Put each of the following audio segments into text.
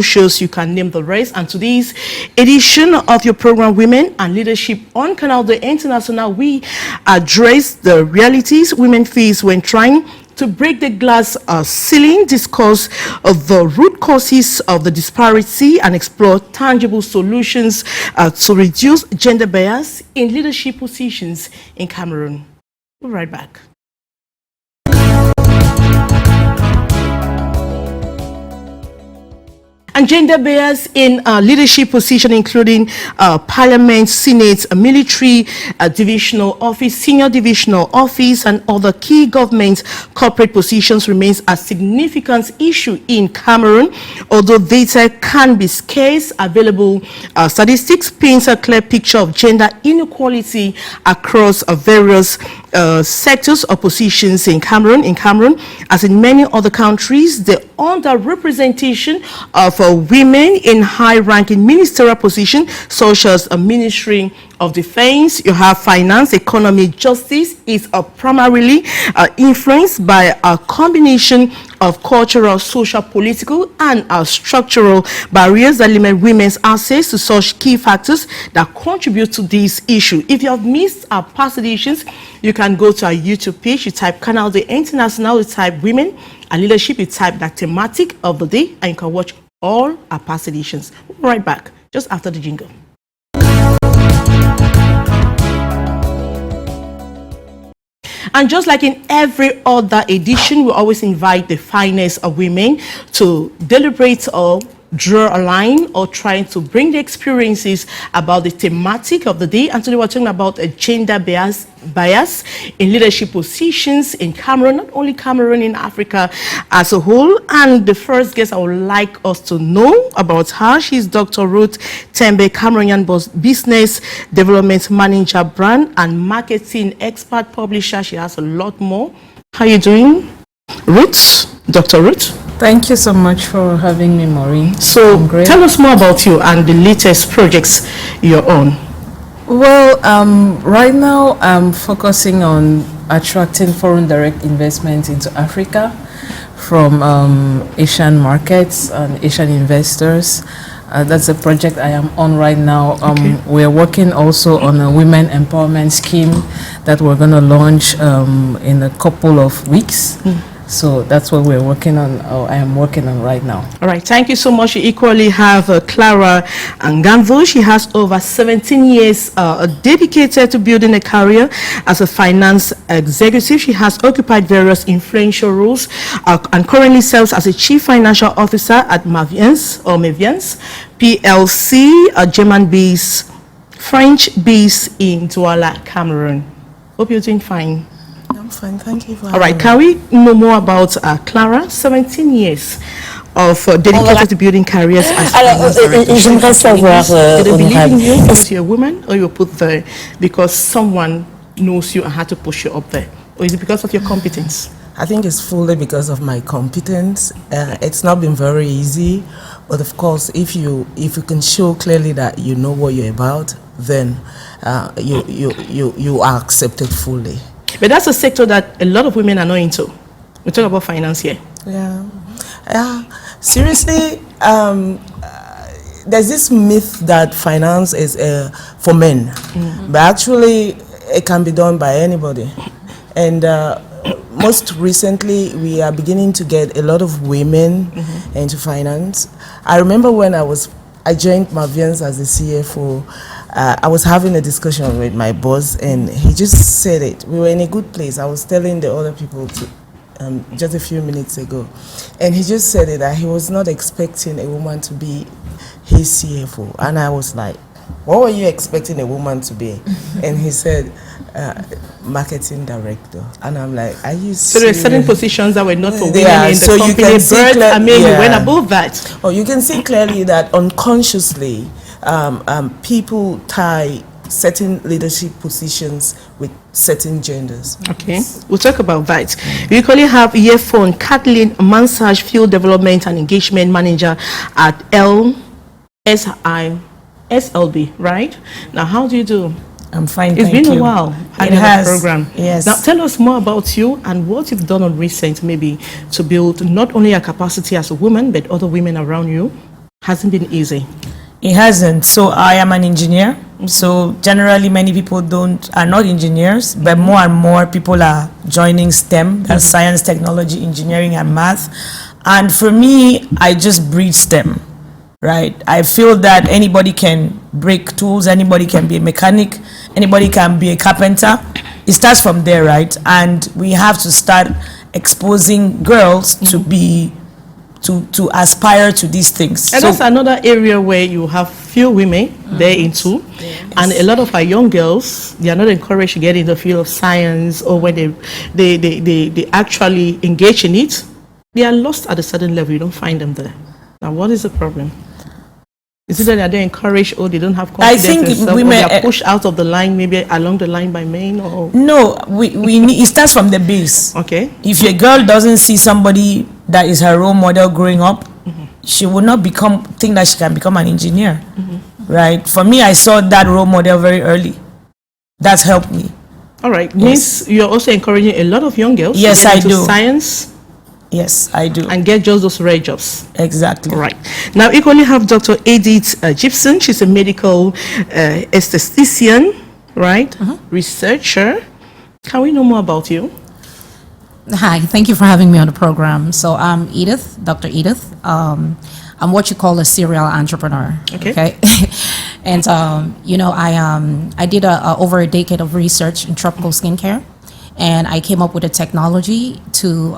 shows, you can name the rest. And today's edition of your program, Women and Leadership on Canal International, we address the realities women face when trying to break the glass ceiling, discuss the root causes of the disparity, and explore tangible solutions to reduce gender bias in leadership positions in Cameroon. We'll be right back. And gender bias in leadership position, including parliament, senate, military, divisional office, senior divisional office, and other key government corporate positions remains a significant issue in Cameroon. Although data can be scarce, available statistics paints a clear picture of gender inequality across various sectors or positions in Cameroon. As in many other countries, the underrepresentation of women in high-ranking ministerial positions, such as a Ministry of Defense, you have finance, economy, justice, is primarily influenced by a combination of cultural, social, political, and structural barriers that limit women's access to such key factors that contribute to this issue. If you have missed our past editions, you can go to our YouTube page, you type Canal International, you type Women and Leadership, you type that thematic of the day, and you can watch all our past editions. We'll be right back, just after the jingle. And just like in every other edition, we always invite the finest of women to deliberate or draw a line or trying to bring the experiences about the thematic of the day. And today we're talking about a gender bias in leadership positions in Cameroon, not only Cameroon, in Africa as a whole. And the first guest I would like us to know about her, she's Dr. RUTH TEMBE, Cameroonian business development manager, brand and marketing expert, publisher. She has a lot more. How are you doing, Ruth? Dr. Ruth? Thank you so much for having me, Maureen. So tell us more about you and the latest projects you're on. Well, right now I'm focusing on attracting foreign direct investment into Africa from Asian markets and Asian investors. That's a project I am on right now. We're working also on a women empowerment scheme that we're going to launch in a couple of weeks. So that's what we're working on, or I am working on right now. All right, thank you so much. You equally have CLARA NGANDO. She has over 17 years dedicated to building a career as a finance executive. She has occupied various influential roles and currently serves as a chief financial officer at maviance PLC, a German-based, French-based in Douala, Cameroon. Hope you're doing fine. I'm fine, thank you for All right, can we know more about CLARA? 17 years of dedicated to building careers as j'aimerais savoir, do they believe in you because you're a woman, or you were put there because someone knows you and had to push you up there? Or is it because of your competence? I think it's fully because of my competence. It's not been very easy, but of course, if you can show clearly that you know what you're about, then you are accepted fully. But that's a sector that a lot of women are not into. We talk about finance here. Yeah. Seriously, there's this myth that finance is for men, but actually it can be done by anybody. And most recently, we are beginning to get a lot of women into finance. I remember when I joined maviance as the CFO. I was having a discussion with my boss, and he just said it. We were in a good place. I was telling the other people just a few minutes ago, and he just said it, that he was not expecting a woman to be his CFO. And I was like, what were you expecting a woman to be? And he said, marketing director. And I'm like, are you serious? So there are certain positions that were not for women in the company. You can see we went above that. Oh, you can see clearly that unconsciously, people tie certain leadership positions with certain genders. Okay, we'll talk about that. We equally have YEFON KATHLEEN, Massage Field Development and Engagement Manager at SLB, right? Now, how do you do? I'm fine, It's been a while. It has. Program. Yes. Now, tell us more about you and what you've done on recent, maybe to build not only your capacity as a woman, but other women around you. Hasn't been easy. It hasn't. So I am an engineer. So generally many people are not engineers, but more and more people are joining STEM, that's science, technology, engineering, and math. And for me, I just breed STEM, right? I feel that anybody can break tools, anybody can be a mechanic, anybody can be a carpenter. It starts from there, right? And we have to start exposing girls to be to aspire to these things. And that's another area where you have few women there into, and a lot of our young girls, they are not encouraged to get in the field of science, or when they actually engage in it, they are lost at a certain level. You don't find them there. Now, what is the problem? Is it that they're encouraged, or they don't have confidence? I think in themselves, women are pushed out of the line, maybe along the line by men, or no. We need, it starts from the base. Okay. If a girl doesn't see somebody that is her role model growing up, she will not think that she can become an engineer, right? For me, I saw that role model very early. That's helped me. All right. Means you're also encouraging a lot of young girls. Yes, to get I into do. Science. Yes, I do. And get just those rare jobs. Exactly. Right. Now, equally have Dr. EDITH GIBSON. She's a medical aesthetician, right? Researcher. Can we know more about you? Hi, thank you for having me on the program. So I'm Edith, Dr. Edith. I'm what you call a serial entrepreneur. Okay. And you know, I did over a decade of research in tropical skincare, and I came up with a technology to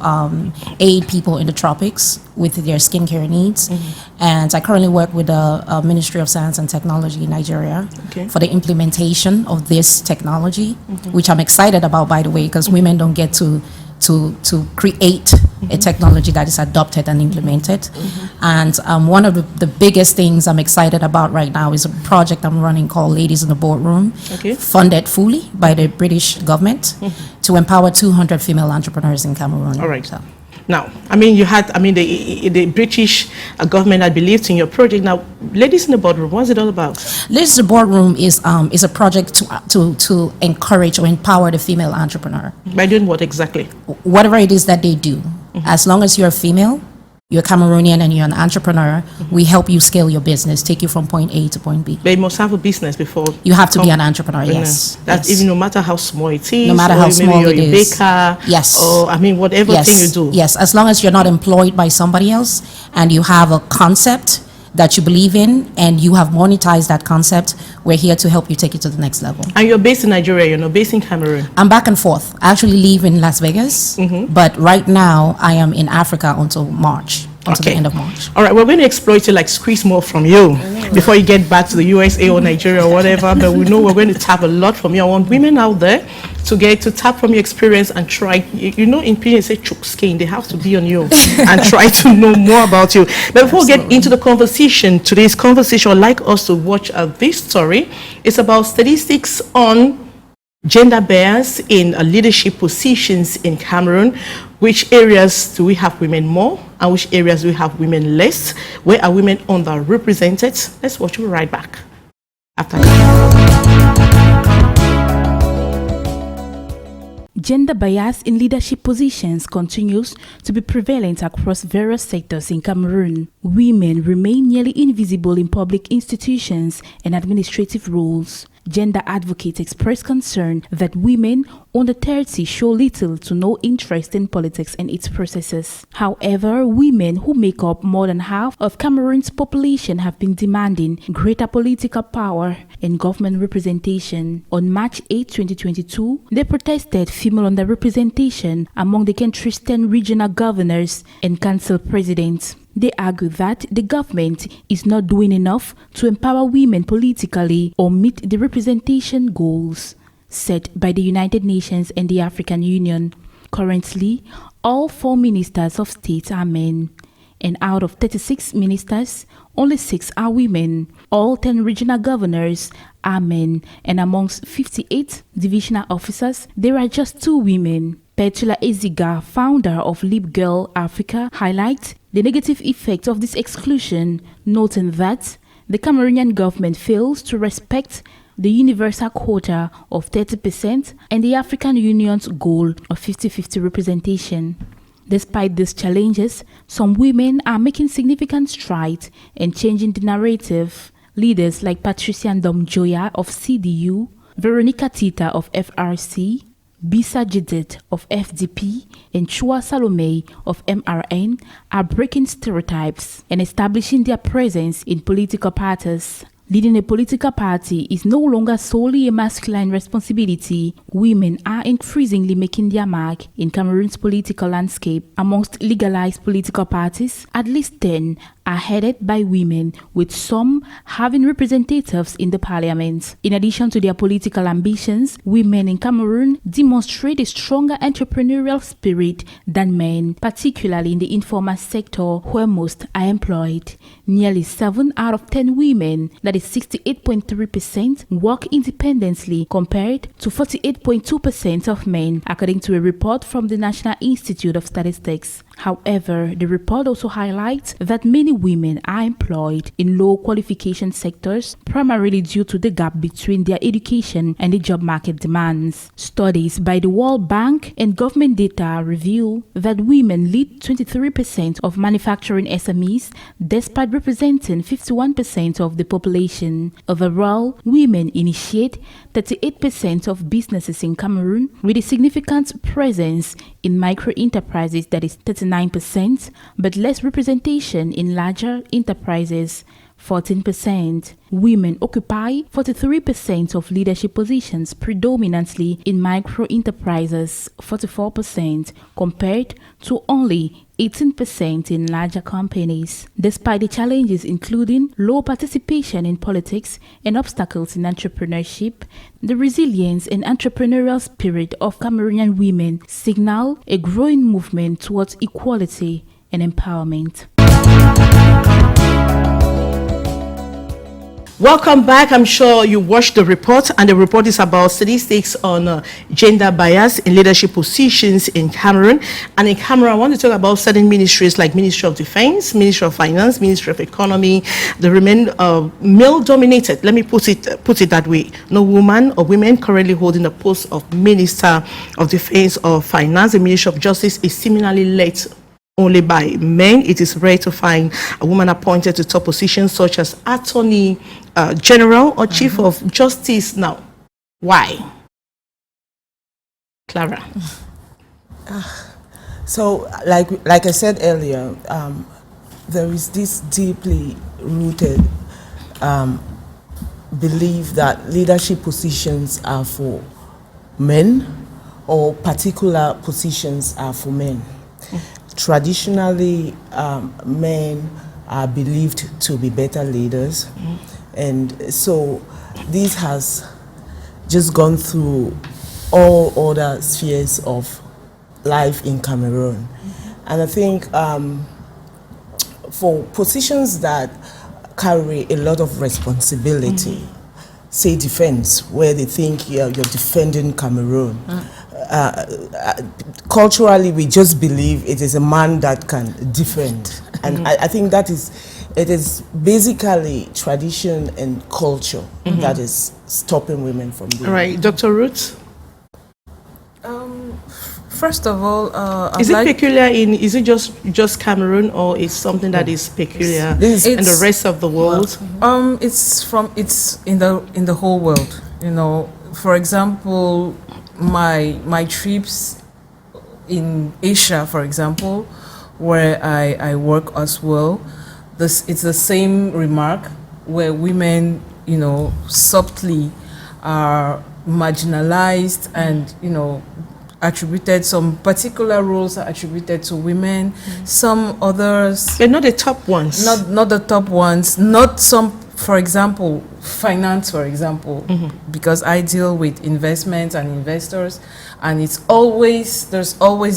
aid people in the tropics with their skincare needs. And I currently work with the Ministry of Science and Technology in Nigeria for the implementation of this technology, which I'm excited about, by the way, because women don't get to create a technology that is adopted and implemented. And one of the biggest things I'm excited about right now is a project I'm running called Ladies in the Boardroom, funded fully by the British government to empower 200 female entrepreneurs in Cameroon. All right. So. Now, I mean, the British government had believed in your project. Now, Ladies in the Boardroom, what's it all about? Ladies in the Boardroom is a project to encourage or empower the female entrepreneur. By doing what exactly? Whatever it is that they do. As long as you're a female, you're Cameroonian, and you're an entrepreneur, we help you scale your business, take you from point A to point B. They must have a business before. You have to be an entrepreneur, yes. That's even no matter how small it is. No matter how small it is. Baker. Yes. Or, I mean, whatever thing you do. Yes, as long as you're not employed by somebody else and you have a concept that you believe in and you have monetized that concept, we're here to help you take it to the next level. And you're based in Nigeria, you're not based in Cameroon? I'm back and forth. I actually live in Las Vegas, but right now I am in Africa until March. Until the end of March. All right, we're going to exploit to squeeze more from you before you get back to the USA or Nigeria or whatever, but we know we're going to tap a lot from you. I want women out there to tap from your experience and try, you know, in PN say chook skin, they have to be on you and try to know more about you. But before we get into the conversation, today's conversation, I'd like us to watch this story. It's about statistics on gender bias in leadership positions in Cameroon. Which areas do we have women more, and which areas do we have women less? Where are women underrepresented? Let's watch. We'll be right back after that. Gender bias in leadership positions continues to be prevalent across various sectors in Cameroon. Women remain nearly invisible in public institutions and administrative roles. Gender advocates express concern that women under 30 show little to no interest in politics and its processes. However, women who make up more than half of Cameroon's population have been demanding greater political power and government representation. On March 8, 2022, they protested female underrepresentation among the country's 10 regional governors and council presidents. They argue that the government is not doing enough to empower women politically or meet the representation goals set by the United Nations and the African Union. Currently, all 4 ministers of state are men, and out of 36 ministers, only 6 are women. All 10 regional governors are men, and amongst 58 divisional officers, there are just 2 women. Petula Eziga, founder of Lib Girl Africa, highlights the negative effect of this exclusion, noting that the Cameroonian government fails to respect the universal quota of 30% and the African Union's goal of 50-50 representation. Despite these challenges, some women are making significant strides in changing the narrative. Leaders like Patricia Ndomjoya of CDU, Veronica Tita of FRC, Bisa Jidit of FDP, and Chua Salome of MRN are breaking stereotypes and establishing their presence in political parties. Leading a political party is no longer solely a masculine responsibility. Women are increasingly making their mark in Cameroon's political landscape. Amongst legalized political parties, at least 10 are headed by women, with some having representatives in the parliament. In addition to their political ambitions, women in Cameroon demonstrate a stronger entrepreneurial spirit than men, particularly in the informal sector where most are employed. Nearly 7 out of 10 women, that is 68.3%, work independently compared to 48.2% of men, according to a report from the National Institute of Statistics. However, the report also highlights that many women are employed in low qualification sectors, primarily due to the gap between their education and the job market demands. Studies by the World Bank and government data reveal that women lead 23% of manufacturing SMEs, despite representing 51% of the population. Overall, women initiate 38% of businesses in Cameroon, with a significant presence in micro enterprises, that is 39%, but less representation in larger enterprises, 14%. Women occupy 43% of leadership positions, predominantly in micro enterprises, 44%, compared to only 18% in larger companies. Despite the challenges including low participation in politics and obstacles in entrepreneurship, the resilience and entrepreneurial spirit of Cameroonian women signal a growing movement towards equality and empowerment. Welcome back. I'm sure you watched the report, and the report is about statistics on gender bias in leadership positions in Cameroon. And in Cameroon, I want to talk about certain ministries like Ministry of Defense, Ministry of Finance, Ministry of Economy. They remain male-dominated. Let me put it that way. No woman or women currently holding the post of Minister of Defense or Finance. The Ministry of Justice is similarly led only by men. It is rare to find a woman appointed to top positions such as Attorney General or Chief of Justice. Now, why? Clara. So, like I said earlier, there is this deeply rooted belief that leadership positions are for men, or particular positions are for men. Traditionally, men are believed to be better leaders, and so this has just gone through all other spheres of life in Cameroon. And I think for positions that carry a lot of responsibility, say defense, where they think you're defending Cameroon, culturally, we just believe it is a man that can defend. And I think it is basically tradition and culture that is stopping women from doing it. All right, Dr. Ruth? First of all, is it peculiar is it just Cameroon, or is something that is peculiar in the rest of the world? It's in the whole world. You know, for example, my trips in Asia, for example, where I work as well, it's the same remark, where women, you know, subtly are marginalized and, you know, attributed, some particular roles are attributed to women, some others... They're not the top ones. Not the top ones, not some, for example, finance, for example, because I deal with investments and investors, and there's always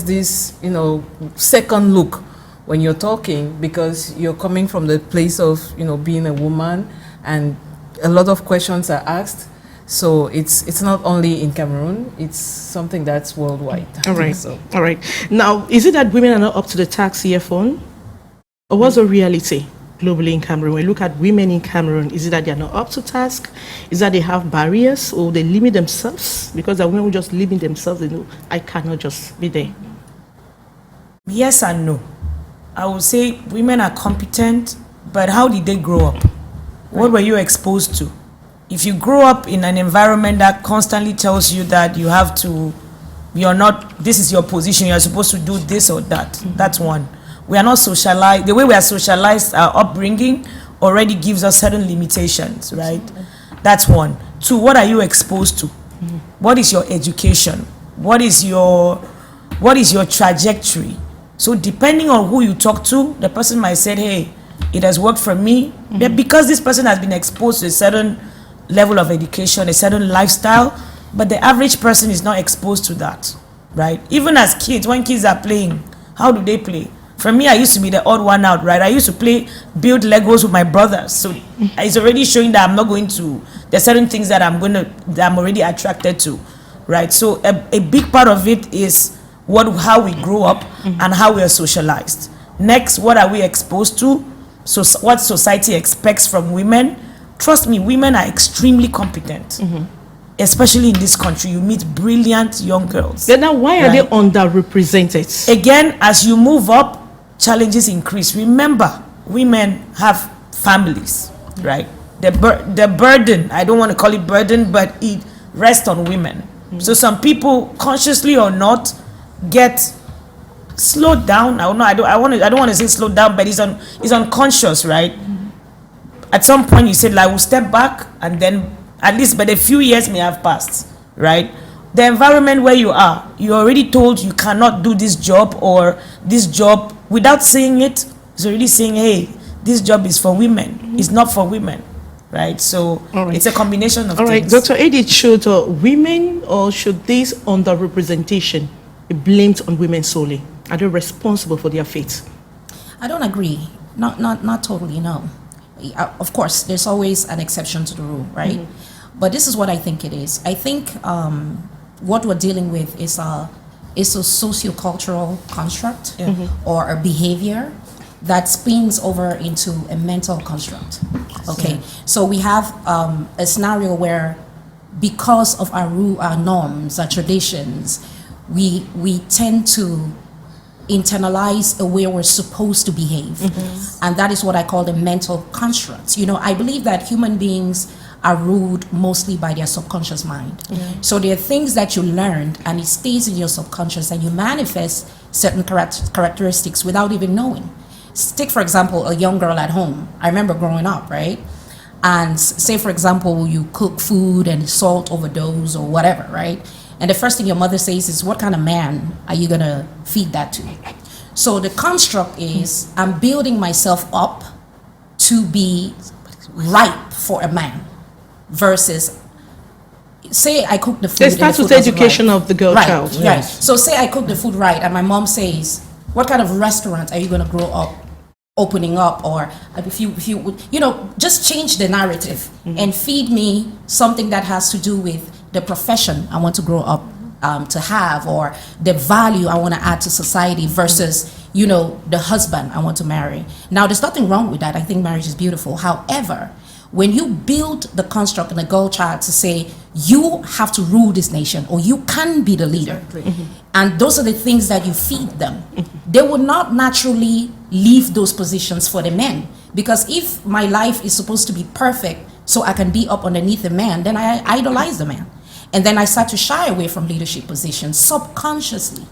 this, you know, second look when you're talking, because you're coming from the place of, you know, being a woman, and a lot of questions are asked. So it's not only in Cameroon, it's something that's worldwide. All right. So. All right. Now, is it that women are not up to the task, YEFON? Or what's the reality globally in Cameroon? When you look at women in Cameroon, is it that they're not up to task? Is that they have barriers, or they limit themselves? Because the women who just limit themselves, they know, I cannot just be there. Yes and no. I would say women are competent, but how did they grow up? What were you exposed to? If you grow up in an environment that constantly tells you that you have to, you're not, this is your position, you're supposed to do this or that, that's one. We are not socialized, the way we are socialized, our upbringing already gives us certain limitations, right? That's one. Two, what are you exposed to? What is your education? What is your trajectory? So depending on who you talk to, the person might say, hey, it has worked for me. But because this person has been exposed to a certain level of education, a certain lifestyle, but the average person is not exposed to that, right? Even as kids, when kids are playing, how do they play? For me, I used to be the odd one out, right? I used to build Legos with my brothers. So it's already showing that I'm not going to, there's certain things that I'm already attracted to, right? So a big part of it is how we grow up and how we are socialized. Next, what are we exposed to? So what society expects from women. Trust me, women are extremely competent. Especially in this country, you meet brilliant young girls. Then now, why are they underrepresented? Again, as you move up, challenges increase. Remember, women have families, right? The burden, I don't want to call it burden, but it rests on women. So some people, consciously or not, get slowed down. I don't want to say slowed down, but it's unconscious, right? At some point, you said, like, we'll step back, and then at least, but a few years may have passed, right? The environment where you are, you're already told you cannot do this job, or this job, without saying it, it's already saying, hey, this job is for women. It's not for women, right? So it's a combination of things. All right, Dr. Edith, should women, or should this underrepresentation be blamed on women solely? Are they responsible for their fate? I don't agree. Not totally, no. Of course, there's always an exception to the rule, right? But this is what I think it is. I think what we're dealing with is a socio-cultural construct or a behavior that spins over into a mental construct. Okay, so we have a scenario where, because of our norms, our traditions, we tend to internalize a way we're supposed to behave. And that is what I call the mental constructs. You know, I believe that human beings are ruled mostly by their subconscious mind. So there are things that you learned and it stays in your subconscious, and you manifest certain characteristics without even knowing. Take, for example, a young girl at home. I remember growing up, right? And say, for example, you cook food and salt overdose or whatever, right? And the first thing your mother says is, what kind of man are you gonna feed that to? So the construct is, I'm building myself up to be ripe for a man, versus, say I cook the food. They start with the education of the girl child. Right. So say I cook the food right, and my mom says, what kind of restaurant are you gonna grow up opening up? Or if you would, you know, just change the narrative and feed me something that has to do with the profession I want to grow up to have, or the value I want to add to society, versus, you know, the husband I want to marry. Now, there's nothing wrong with that. I think marriage is beautiful. However, when you build the construct in a girl child to say, you have to rule this nation, or you can be the leader, and those are the things that you feed them, they will not naturally leave those positions for the men. Because if my life is supposed to be perfect so I can be up underneath a man, then I idolize the man. And then I start to shy away from leadership positions subconsciously.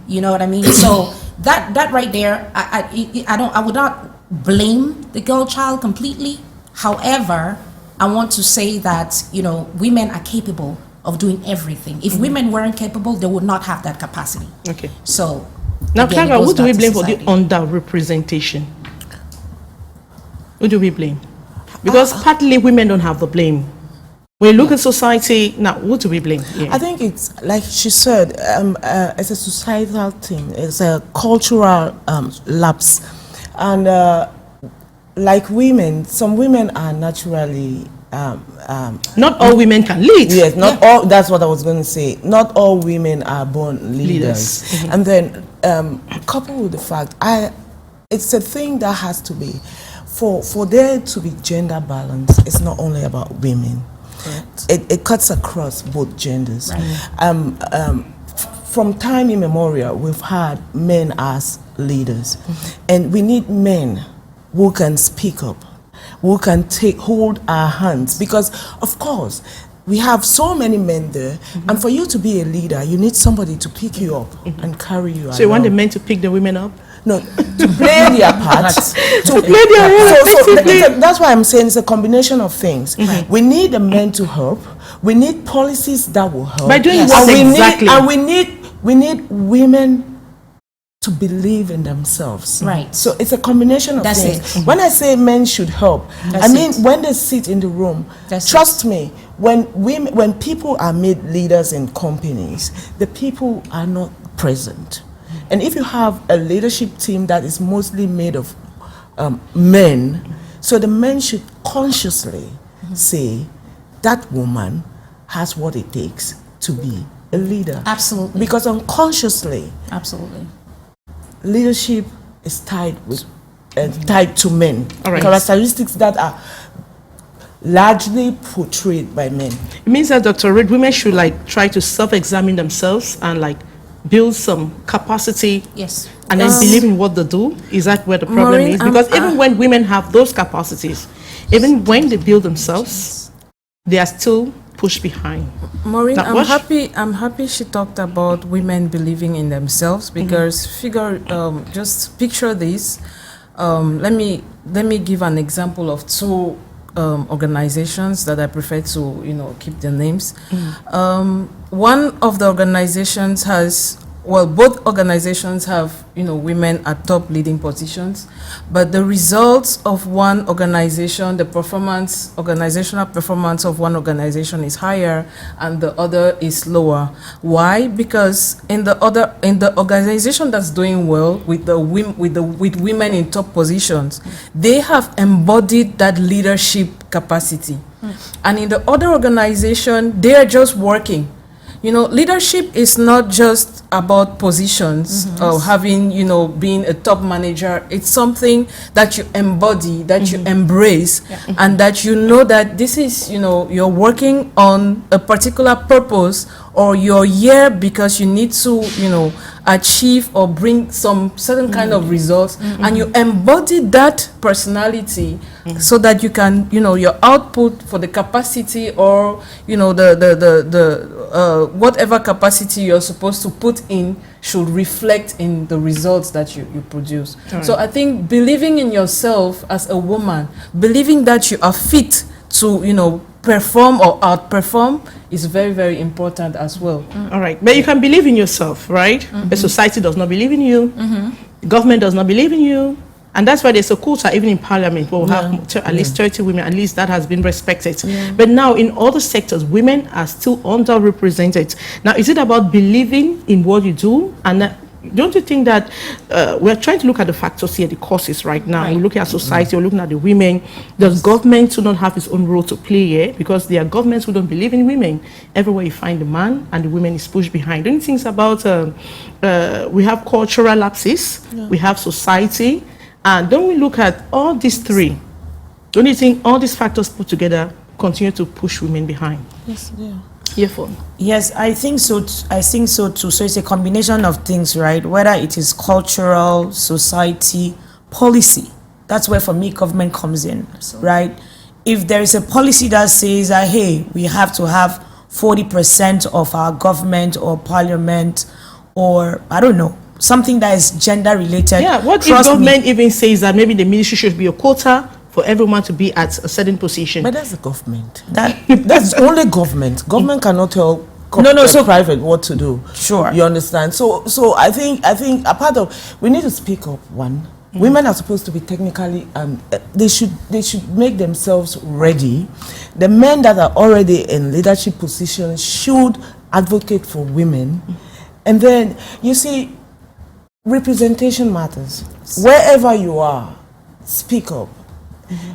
You know what I mean? So that right there, I would not blame the girl child completely. However, I want to say that, you know, women are capable of doing everything. If women weren't capable, they would not have that capacity. Okay. So now, Clara, who do we blame for the underrepresentation? Who do we blame? Because partly women don't have the blame. When you look at society, now, what do we blame? I think it's, like she said, it's a societal thing. It's a cultural lapse. And like women, some women are naturally... not all women can lead. Yes, not all, that's what I was going to say. Not all women are born leaders. And then, coupled with the fact, it's a thing that has to be, for there to be gender balance, it's not only about women. It cuts across both genders. from time immemorial, we've had men as leaders. And we need men who can speak up, who can hold our hands. Because, of course, we have so many men there, and for you to be a leader, you need somebody to pick you up and carry you along. So you want the men to pick the women up? No, to play their part. To play their role, so that's why I'm saying it's a combination of things. We need the men to help. We need policies that will help. By doing what exactly? We need women to believe in themselves. Right. So it's a combination of That's things. it. When I say men should help, I mean when they sit in the room, trust me, when people are made leaders in companies, the people are not present. And if you have a leadership team that is mostly made of men, so the men should consciously say that woman has what it takes to be a leader. Absolutely. Because unconsciously, Absolutely. leadership is tied to men. All right. Characteristics that are largely portrayed by men. It means that, Dr. Reed, women should like try to self-examine themselves and like build some capacity. Yes. And then believe in what they do. Is that where the problem Maureen, is? Because even when women have those capacities, even when they build themselves, they are still pushed behind. Maureen, That I'm was- happy she talked about women believing in themselves, because just picture this. Let me give an example of two organizations that I prefer to keep their names. One of the organizations both organizations have women at top leading positions, but the results of one organization, the organizational performance of one organization is higher and the other is lower. Why? Because in the organization that's doing well with women in top positions, they have embodied that leadership capacity. And in the other organization, they are just working. Leadership is not just about positions or having, being a top manager. It's something that you embody, that you embrace, and that you know that this is, you're working on a particular purpose, or you're here because you need to, achieve or bring some certain kind of results, and you embody that personality so that you can, your output for the capacity or, the whatever capacity you're supposed to put in should reflect in the results that you produce. Right. So I think believing in yourself as a woman, believing that you are fit to, perform or outperform is very, very important as well. All right. But you can believe in yourself, right? The society does not believe in you. The government does not believe in you. And that's why there's a quota even in parliament where we'll have at least 30 women, at least that has been respected. But now in other sectors, women are still underrepresented. Now, is it about believing in what you do? And don't you think that we're trying to look at the factors here, the causes right now? Right. We're looking at society, we're looking at the women. Does government do not have its own role to play here? Because there are governments who don't believe in women. Everywhere you find the man and the women is pushed behind. Don't you think about, we have cultural lapses, we have society, and don't we look at all these three? Don't you think all these factors put together continue to push women behind? Yes, yeah. YEFON. Yes, I think so. I think so too. So it's a combination of things, right? Whether it is cultural, society, policy. That's where, for me, government comes in, right? If there is a policy that says that, hey, we have to have 40% of our government or parliament, or I don't know, something that is gender related. Yeah, what if government even says that maybe the ministry should be a quota for everyone to be at a certain position? But that's the government. That's only government. Government cannot tell so private what to do. Sure. You understand? So I think a part of, we need to speak up. One, women are supposed to be technically, they should make themselves ready. The men that are already in leadership positions should advocate for women. And then, you see, representation matters. Wherever you are, speak up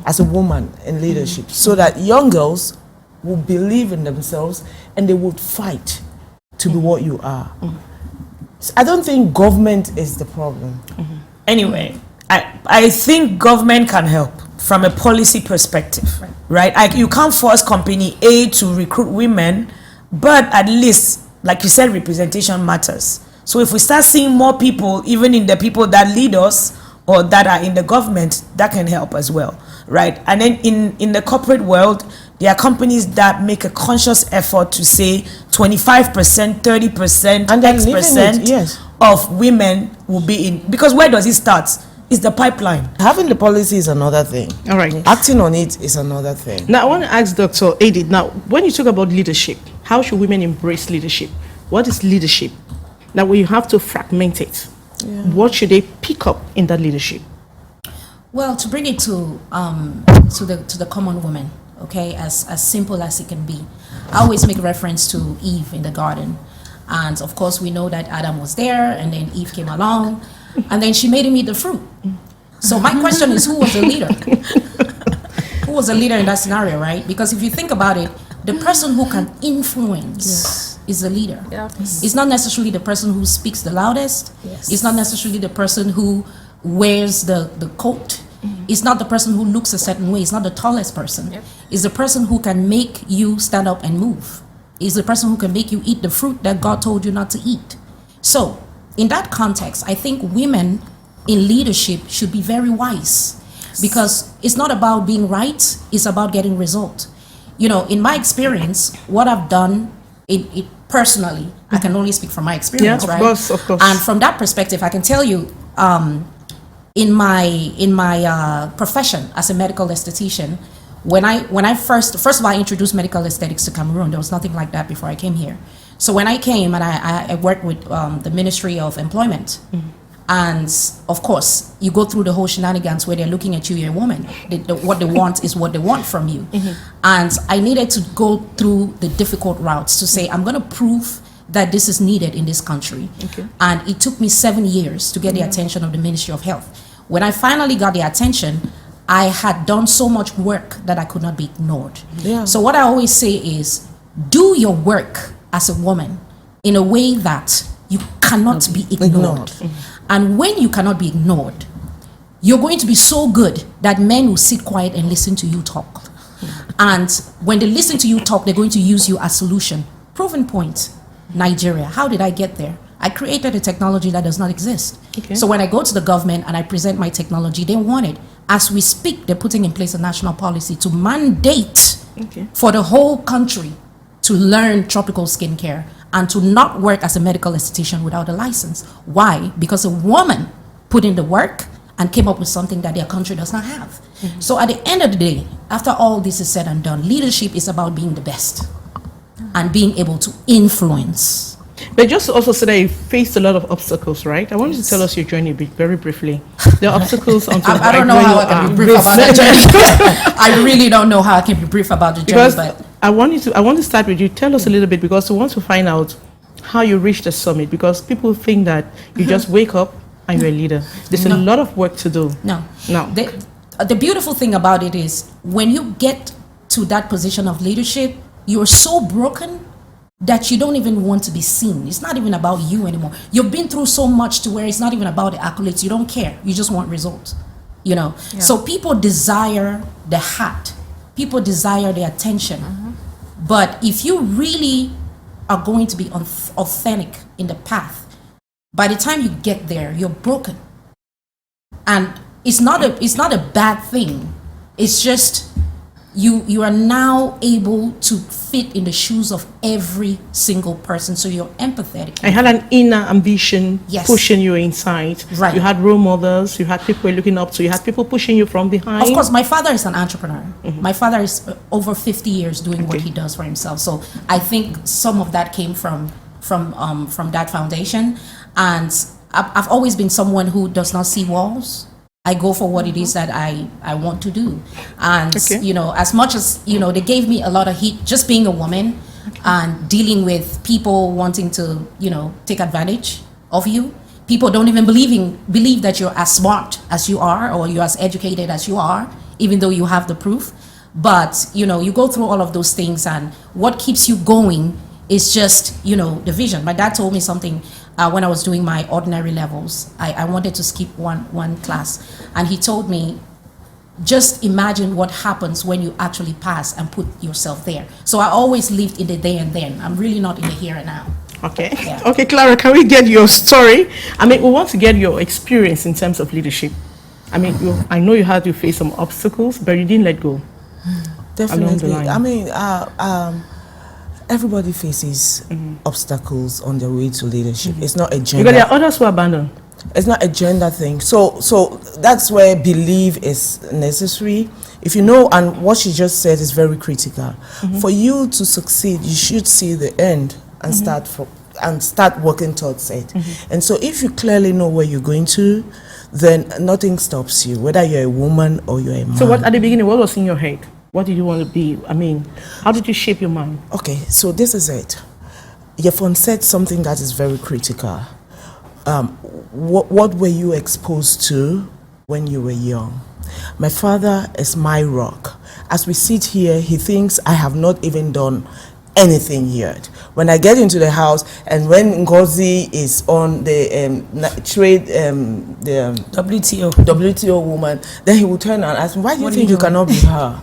as a woman in leadership, so that young girls will believe in themselves and they would fight to be what you are. I don't think government is the problem. Anyway, I think government can help from a policy perspective, right? You can't force company A to recruit women, but at least like you said, representation matters. So if we start seeing more people, even in the people that lead us or that are in the government, that can help as well, right? And then in the corporate world, there are companies that make a conscious effort to say 25%, 30%, And then X% yes. of women will be in. Because where does it start? It's the pipeline. Having the policy is another thing. All right. Acting on it is another thing. Now, I want to ask Dr. Edith, now, when you talk about leadership, how should women embrace leadership? What is leadership? Now, when you have to fragment it, what should they pick up in that leadership? Well, to bring it to the common woman, okay, as simple as it can be, I always make reference to Eve in the garden. And of course, we know that Adam was there, and then Eve came along, and then she made him eat the fruit. So my question is, who was the leader? Who was the leader in that scenario, right? Because if you think about it, the person who can influence is the leader. It's not necessarily the person who speaks the loudest. It's not necessarily the person who wears the coat. It's not the person who looks a certain way. It's not the tallest person. It's the person who can make you stand up and move. It's the person who can make you eat the fruit that God told you not to eat. So in that context, I think women in leadership should be very wise, because it's not about being right, it's about getting results. You know, in my experience, what I've done it personally, I can only speak from my experience, right? Of course. And from that perspective, I can tell you, in my profession as a medical aesthetician, when I first of all, I introduced medical aesthetics to Cameroon. There was nothing like that before I came here. So when I came and I worked with the Ministry of Employment, and of course, you go through the whole shenanigans where they're looking at you, you're a woman. What they want is what they want from you. And I needed to go through the difficult routes to say, I'm going to prove that this is needed in this country. And it took me 7 years to get the attention of the Ministry of Health. When I finally got the attention, I had done so much work that I could not be ignored. So what I always say is, do your work as a woman in a way that you cannot be ignored. And when you cannot be ignored, you're going to be so good that men will sit quiet and listen to you talk. And when they listen to you talk, they're going to use you as solution. Proven point, Nigeria. How did I get there? I created a technology that does not exist. So when I go to the government and I present my technology, they want it. As we speak, they're putting in place a national policy to mandate for the whole country to learn tropical skincare and to not work as a medical esthetician without a license. Why? Because a woman put in the work and came up with something that their country does not have. So at the end of the day, after all this is said and done, leadership is about being the best and being able to influence. But just also say that you faced a lot of obstacles, right? I want you to tell us your journey very briefly. The obstacles until I don't know how I can be brief about the journey. I really don't know how I can be brief about the journey. Because but I want to start with you. Tell us a little bit, because we want to find out how you reached the summit, because people think that you just wake up and you're a leader. There's a lot of work to do. No. The beautiful thing about it is, when you get to that position of leadership, you're so broken that you don't even want to be seen. It's not even about you anymore. You've been through so much to where it's not even about the accolades. You don't care. You just want results, you know. So people desire the hat. People desire the attention. But if you really are going to be authentic in the path, by the time you get there, you're broken. And it's not a bad thing. It's just you are now able to fit in the shoes of every single person, so you're empathetic. I had an inner ambition pushing you inside. Right. You had role models, you had people you're looking up to, you had people pushing you from behind. Of course, my father is an entrepreneur. My father is over 50 years doing what he does for himself. So I think some of that came from that foundation. And I've always been someone who does not see walls. I go for what it is that I want to do. And, you know, as much as, you know, they gave me a lot of heat just being a woman and dealing with people wanting to, you know, take advantage of you. People don't even believe that you're as smart as you are, or you're as educated as you are, even though you have the proof. But, you know, you go through all of those things, and what keeps you going is just, you know, the vision. My dad told me something when I was doing my ordinary levels. I wanted to skip one class, and he told me, just imagine what happens when you actually pass and put yourself there. So I always lived in the there and then. I'm really not in the here and now. Okay. Yeah. Okay, Clara, can we get your story? I mean, we want to get your experience in terms of leadership. I mean, I know you had to face some obstacles, but you didn't let go. Definitely. I mean, everybody faces obstacles on their way to leadership. It's not a gender. Because there are others who abandon. It's not a gender thing. So that's where belief is necessary. If you know, and what she just said is very critical. For you to succeed, you should see the end and start working towards it. And so if you clearly know where you're going to, then nothing stops you, whether you're a woman or you're a man. So what at the beginning, what was in your head? What did you want to be? I mean, how did you shape your mind? Okay, so this is it. YEFON said something that is very critical. What were you exposed to when you were young? My father is my rock. As we sit here, he thinks I have not even done anything yet. When I get into the house and when Ngozi is on the trade, the WTO woman, then he will turn and ask me, why do you think you cannot be her?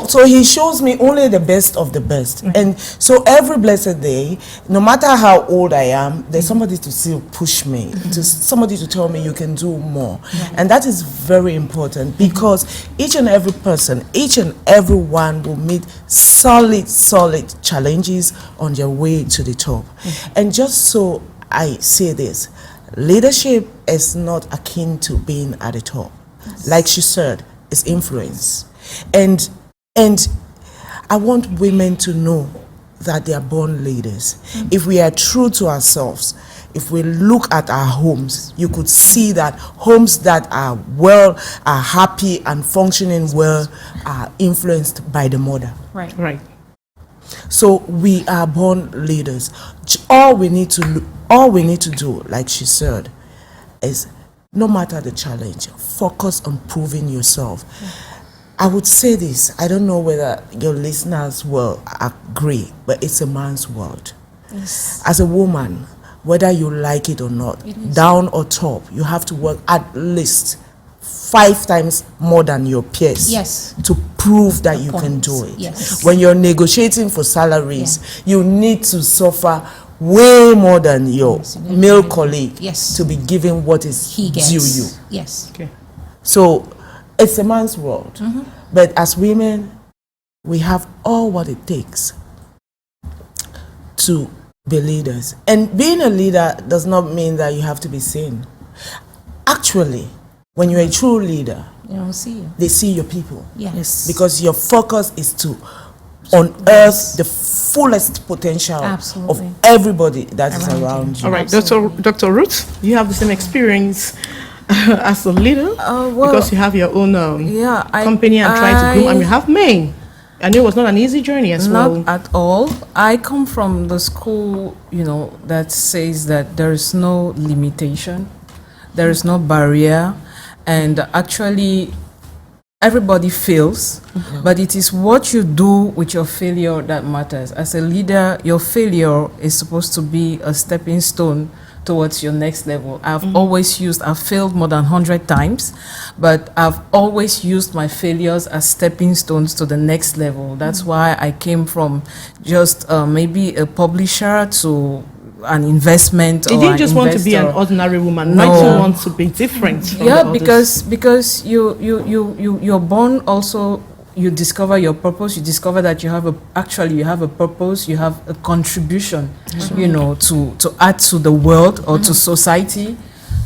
So he shows me only the best of the best. And so every blessed day, no matter how old I am, there's somebody to still push me, somebody to tell me you can do more. And that is very important because each and every person, each and every one will meet solid challenges on their way to the top. And just so I say this, leadership is not akin to being at the top. Like she said, it's influence. And I want women to know that they are born leaders. If we are true to ourselves, if we look at our homes, you could see that homes that are happy and functioning well are influenced by the mother. Right. So we are born leaders. All we need to do, like she said, is no matter the challenge, focus on proving yourself. I would say this, I don't know whether your listeners will agree, but it's a man's world. Yes. As a woman, whether you like it or not, down or top, you have to work at least 5 times more than your peers to prove that you can do it. Yes. When you're negotiating for salaries, you need to suffer way more than your male colleague to be given what is due you. Yes. Okay. So it's a man's world. But as women, we have all what it takes to be leaders. And being a leader does not mean that you have to be seen. Actually, when you're a true leader, they see your people. Yes. Because your focus is to unearth the fullest potential of everybody that is around you. All right, Dr. Ruth, you have the same experience as a leader because you have your own company and trying to grow, and you have men. I know it was not an easy journey as well. Not at all. I come from the school, that says that there is no limitation, there is no barrier, and actually everybody fails, but it is what you do with your failure that matters. As a leader, your failure is supposed to be a stepping stone towards your next level. I've failed more than 100 times, but I've always used my failures as stepping stones to the next level. That's why I came from just maybe a publisher to an investment. You didn't just want to be an ordinary woman. No. Why do you want to be different from the others? because you're born also. You discover your purpose. You discover that you have a purpose. You have a contribution, to add to the world or to society,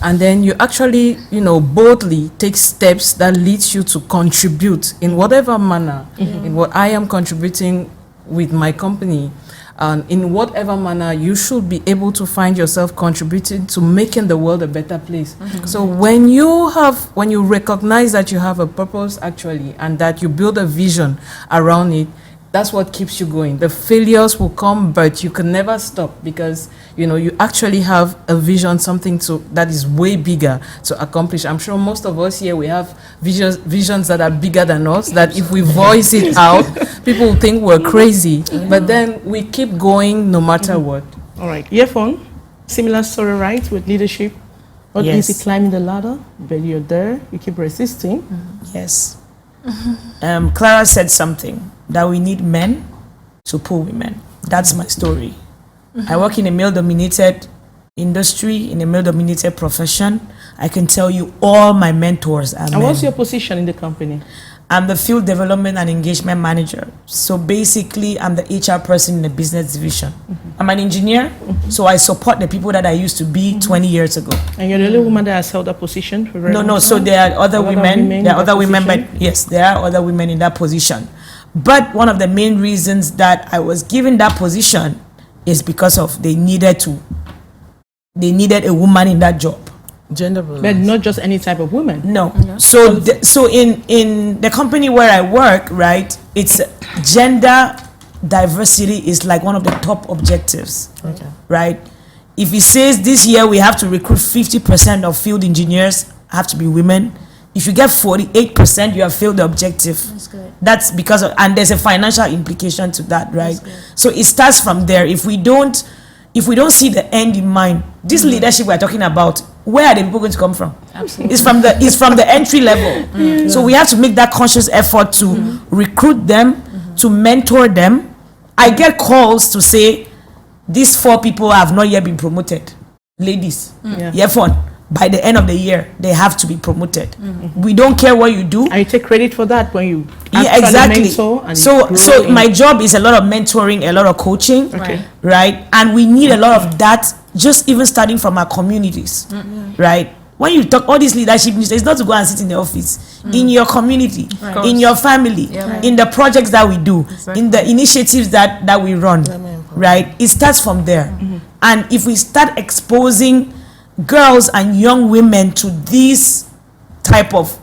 and then you actually, boldly take steps that leads you to contribute in whatever manner. In what I am contributing with my company, and in whatever manner you should be able to find yourself contributing to making the world a better place. So when you recognize that you have a purpose actually, and that you build a vision around it, that's what keeps you going. The failures will come, but you can never stop because you actually have a vision, something that is way bigger to accomplish. I'm sure most of us here, we have visions that are bigger than us, that if we voice it out, people will think we're crazy, but then we keep going no matter what. All right, YEFON, similar story, right, with leadership? Not easy climbing the ladder, but you're there, you keep resisting. Yes. Clara said something, that we need men to pull women. That's my story. I work in a male-dominated industry, in a male-dominated profession. I can tell you all my mentors are men. And what's your position in the company? I'm the field development and engagement manager. So basically, I'm the HR person in the business division. I'm an engineer, so I support the people that I used to be 20 years ago. And you're the only woman that has held that position for very long No, so time? there are other women. There are other women, but yes, there are other women in that position. But one of the main reasons that I was given that position is because of they needed a woman in that job. Gender balance. But not just any type of woman. No. So in the company where I work, right, it's gender diversity is like one of the top objectives. Okay. Right? If it says this year we have to recruit 50% of field engineers have to be women, if you get 48%, you have failed the objective. That's good. That's because of, and there's a financial implication to that, right? So it starts from there. If we don't see the end in mind, this leadership we're talking about, where are the people going to come from? Absolutely. It's from the entry level. So we have to make that conscious effort to recruit them, to mentor them. I get calls to say, these 4 people have not yet been promoted. Ladies, YEFON, by the end of the year, they have to be promoted. We don't care what you do. And you take credit for that when you Exactly. and So grow my job is a lot of mentoring, a lot of coaching, right? And we need a lot of that, just even starting from our communities, right? When you talk all these leadership news, it's not to go and sit in the office, in your community, in your family, in the projects that we do, in the initiatives that we run, right? It starts from there. And if we start exposing girls and young women to these type of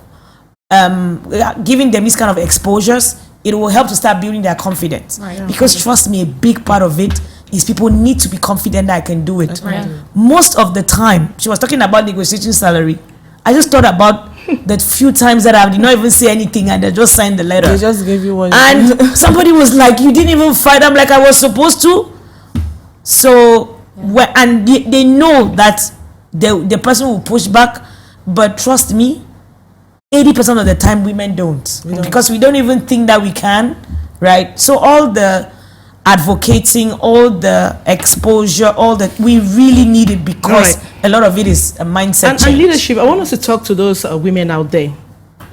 giving them this kind of exposures, it will help to start building their confidence. Because trust me, a big part of it is people need to be confident that I can do it. Most of the time, she was talking about negotiating salary. I just thought about the few times that I did not even say anything and they just signed the letter. They just gave you one. And somebody was like, you didn't even fight. I'm like, I was supposed to. So, and they know that the person will push back, but trust me, 80% of the time women don't, because we don't even think that we can, right? So all the advocating, all the exposure, all that, we really need it, because a lot of it is a mindset change. And leadership, I want us to talk to those women out there.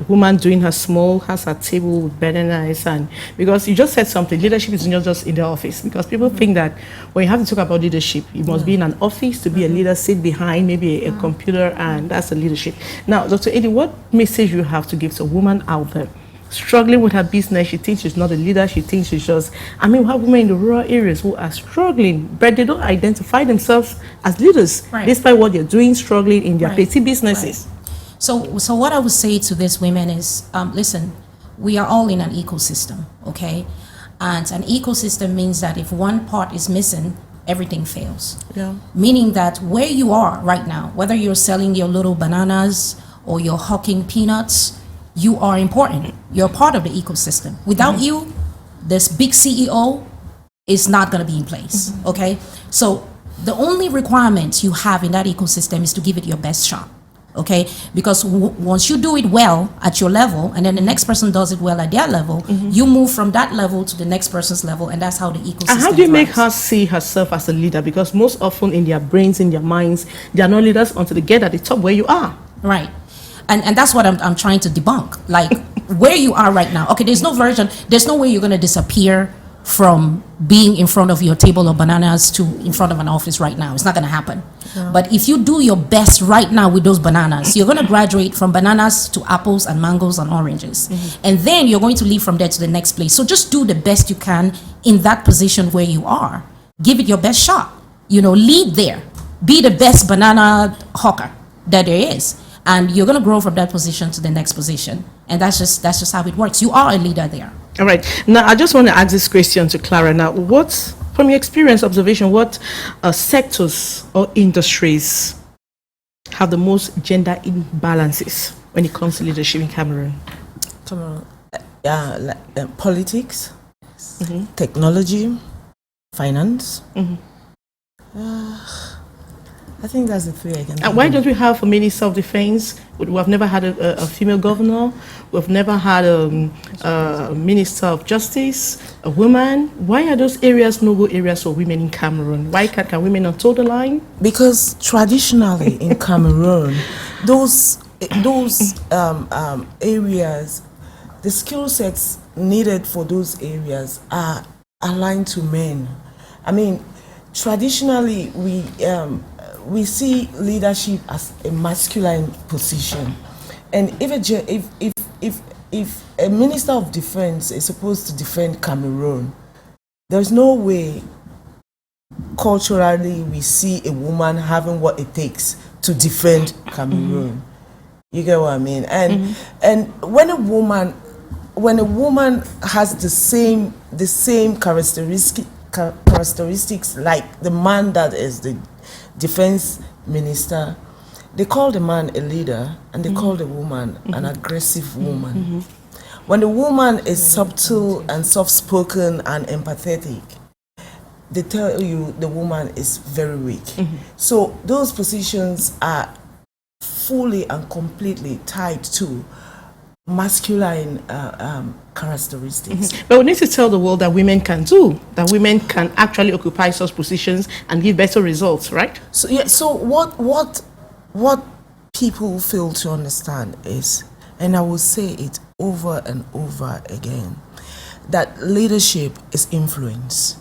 Woman doing her small, has her table with bananas, and because you just said something, leadership is not just in the office, because people think that when you have to talk about leadership, you must be in an office to be a leader, sit behind maybe a computer, and that's a leadership. Now, Dr. Edith, what message you have to give to a woman out there struggling with her business? She thinks she's not a leader, she thinks she's just, I mean, we have women in the rural areas who are struggling, but they don't identify themselves as leaders, despite what they're doing, struggling in their petty businesses. So what I would say to these women is, listen, we are all in an ecosystem, okay? And an ecosystem means that if one part is missing, everything fails. Meaning that where you are right now, whether you're selling your little bananas or you're hawking peanuts, you are important. You're part of the ecosystem. Without you, this big CEO is not going to be in place, okay? So the only requirement you have in that ecosystem is to give it your best shot. Okay, because once you do it well at your level, and then the next person does it well at their level, you move from that level to the next person's level, and that's how the ecosystem. And how do you make thrives. her see herself as a leader? Because most often in their brains, in their minds, they are not leaders until they get at the top where you are. Right, and that's what I'm trying to debunk. Like where you are right now. Okay, there's no way you're going to disappear from being in front of your table of bananas to in front of an office right now. It's not going to happen. But if you do your best right now with those bananas, you're going to graduate from bananas to apples and mangoes and oranges. And then you're going to leave from there to the next place. So just do the best you can in that position where you are. Give it your best shot. You know, lead there. Be the best banana hawker that there is. And you're going to grow from that position to the next position. And that's just how it works. You are a leader there. All right. Now, I just want to ask this question to Clara. Now, from your experience, observation, what sectors or industries have the most gender imbalances when it comes to leadership in Cameroon? Politics, technology, finance. I think that's the three I can. And why don't we have a Minister of Defense? We have never had a female governor. We've never had a Minister of Justice, a woman. Why are those areas no-go areas for women in Cameroon? Why can women not toe the line? Because traditionally in Cameroon, those areas, the skill sets needed for those areas are aligned to men. I mean, traditionally we see leadership as a masculine position, and if a Minister of Defense is supposed to defend Cameroon, there's no way culturally we see a woman having what it takes to defend Cameroon. You get what I mean? And when a woman has the same characteristics like the man that is the defense minister, they call the man a leader and they call the woman an aggressive woman. When the woman is subtle and soft-spoken and empathetic, they tell you the woman is very weak. So those positions are fully and completely tied to masculine characteristics. But we need to tell the world that women can do, that women can actually occupy such positions and give better results, right? So yeah, so what people fail to understand is, and I will say it over and over again, that leadership is influence,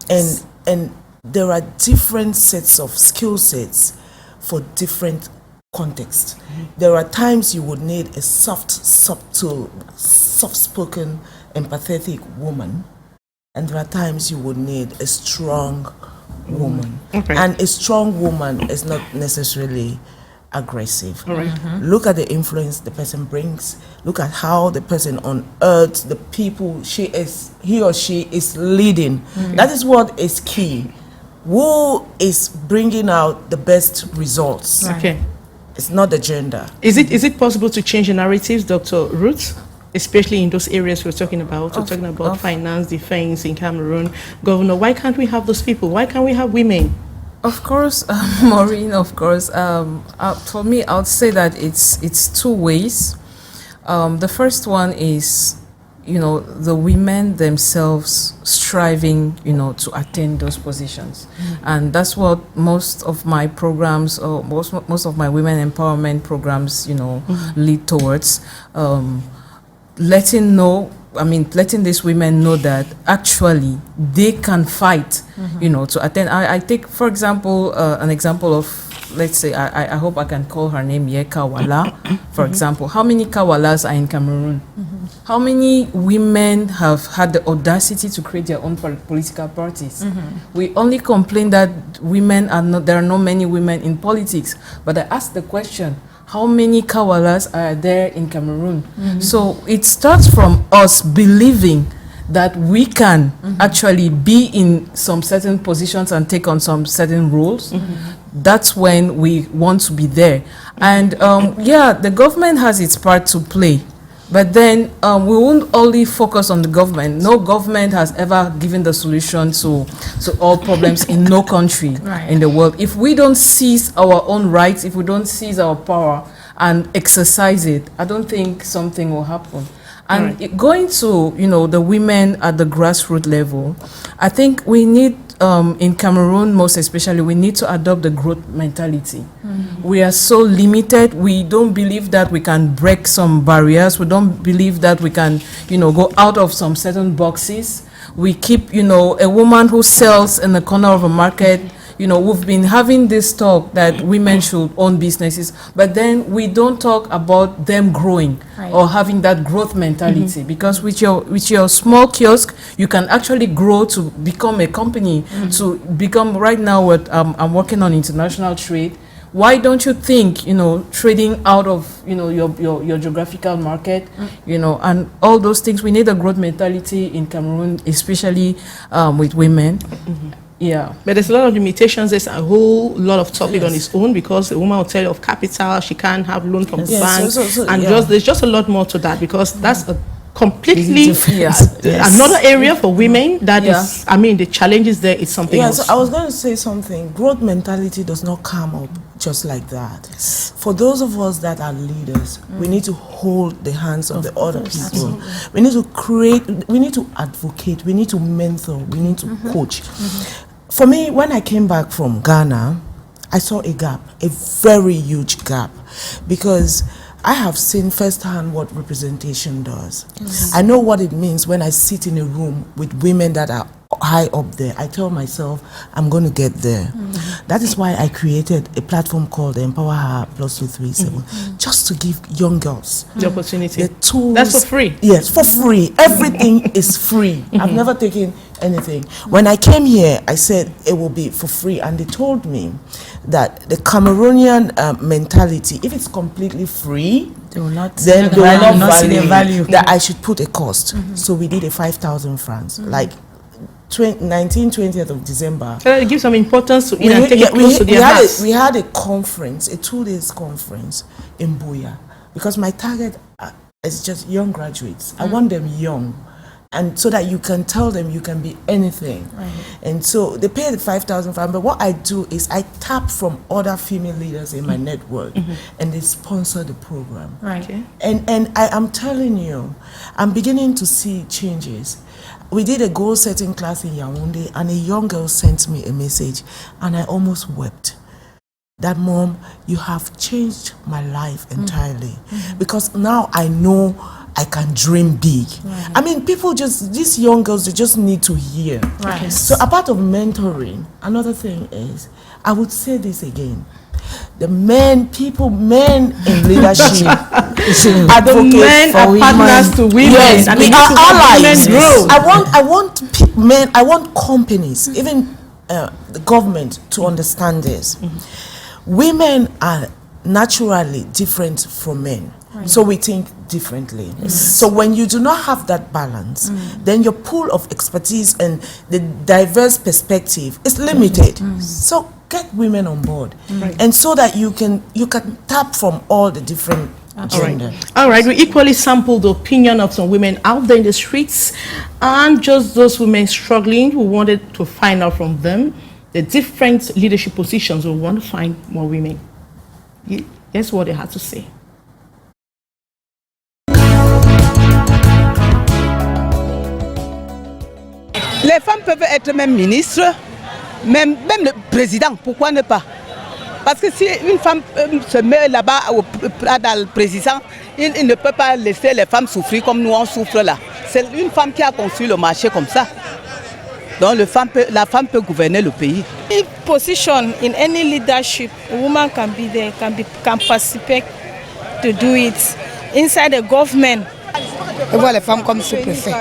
and there are different sets of skill sets for different context. There are times you would need a subtle, soft-spoken, empathetic woman, and there are times you would need a strong woman. And a strong woman is not necessarily aggressive. Look at the influence the person brings. Look at how the person unearths the people he or she is leading. That is what is key. Who is bringing out the best results? It's not the gender. Is it possible to change the narratives, Dr. Ruth? Especially in those areas we're talking about. We're talking about finance, defense in Cameroon. Governor, why can't we have those people? Why can't we have women? Of course, Maureen, of course. For me, I would say that it's two ways. The first one is, the women themselves striving, to attain those positions. And that's what most of my programs, or most of my women empowerment programs, lead towards. Letting these women know that actually they can fight, to attain. I take, for example, an example of, let's say, I hope I can call her name Kawala, for example. How many Kawalas are in Cameroon? How many women have had the audacity to create their own political parties? We only complain that there are not many women in politics. But I ask the question, how many Kawalas are there in Cameroon? So it starts from us believing that we can actually be in some certain positions and take on some certain roles. That's when we want to be there. And the government has its part to play. But then we won't only focus on the government. No government has ever given the solution to all problems in no country in the world. If we don't seize our own rights, if we don't seize our power and exercise it, I don't think something will happen. And going to, the women at the grassroots level, I think we need, in Cameroon most especially, we need to adopt the growth mentality. We are so limited. We don't believe that we can break some barriers. We don't believe that we can, go out of some certain boxes. We keep, a woman who sells in the corner of a market. We've been having this talk that women should own businesses, but then we don't talk about them growing or having that growth mentality. Because with your small kiosk, you can actually grow to become a company, to become, right now what I'm working on international trade. Why don't you think, trading out of, your geographical market, and all those things? We need a growth mentality in Cameroon, especially with women. Yeah, but there's a lot of limitations. There's a whole lot of topic on its own, because a woman will tell you of capital, she can't have loan from the bank, and there's just a lot more to that, because that's a completely another area for women. That is, I mean, the challenges there is something else. So I was going to say something. Growth mentality does not come up just like that. For those of us that are leaders, we need to hold the hands of the other people. We need to create, we need to advocate, we need to mentor, we need to coach. For me, when I came back from Ghana, I saw a gap, a very huge gap, because I have seen firsthand what representation does. I know what it means when I sit in a room with women that are high up there. I tell myself, I'm going to get there. That is why I created a platform called Empower Her +237, just to give young girls the opportunity. The tools. That's for free. Yes, for free. Everything is free. I've never taken anything. When I came here, I said it will be for free, and they told me that the Cameroonian mentality, if it's completely free, They will not then they will not see the value. that I should put a cost. So we did a 5,000 francs, like 20th of December. Give some importance to it and take it close to their hearts. We had a conference, a 2-day conference in Buea, because my target is just young graduates. I want them young, and so that you can tell them you can be anything. And so they pay the 5,000 francs, but what I do is I tap from other female leaders in my network, and they sponsor the program. And I am telling you, I'm beginning to see changes. We did a goal-setting class in Yaoundé, and a young girl sent me a message, and I almost wept. That, Mom, you have changed my life entirely, because now I know I can dream big. I mean, people just, these young girls, they just need to hear. So apart of mentoring, another thing is, I would say this again, the men in leadership, the men are partners to women. Yes, and we they are allies. Grow. I want men, I want companies, even the government to understand this. Women are naturally different from men. So we think differently. So when you do not have that balance, then your pool of expertise and the diverse perspective is limited. So get women on board, and so that you can tap from all the different gender. All right, we equally sampled the opinion of some women out there in the streets, and just those women struggling who wanted to find out from them the different leadership positions. We want to find more women. That's what they had to say. Les femmes peuvent être même ministres, même le président, pourquoi ne pas? Parce que si une femme se met là-bas dans le président, il ne peut pas laisser les femmes souffrir comme nous on souffre là. C'est une femme qui a construit le marché comme ça. Donc la femme peut gouverner le pays. If position in any leadership, a woman can be there, can participate to do it. Inside the government. Je vois les femmes comme sous-préfets.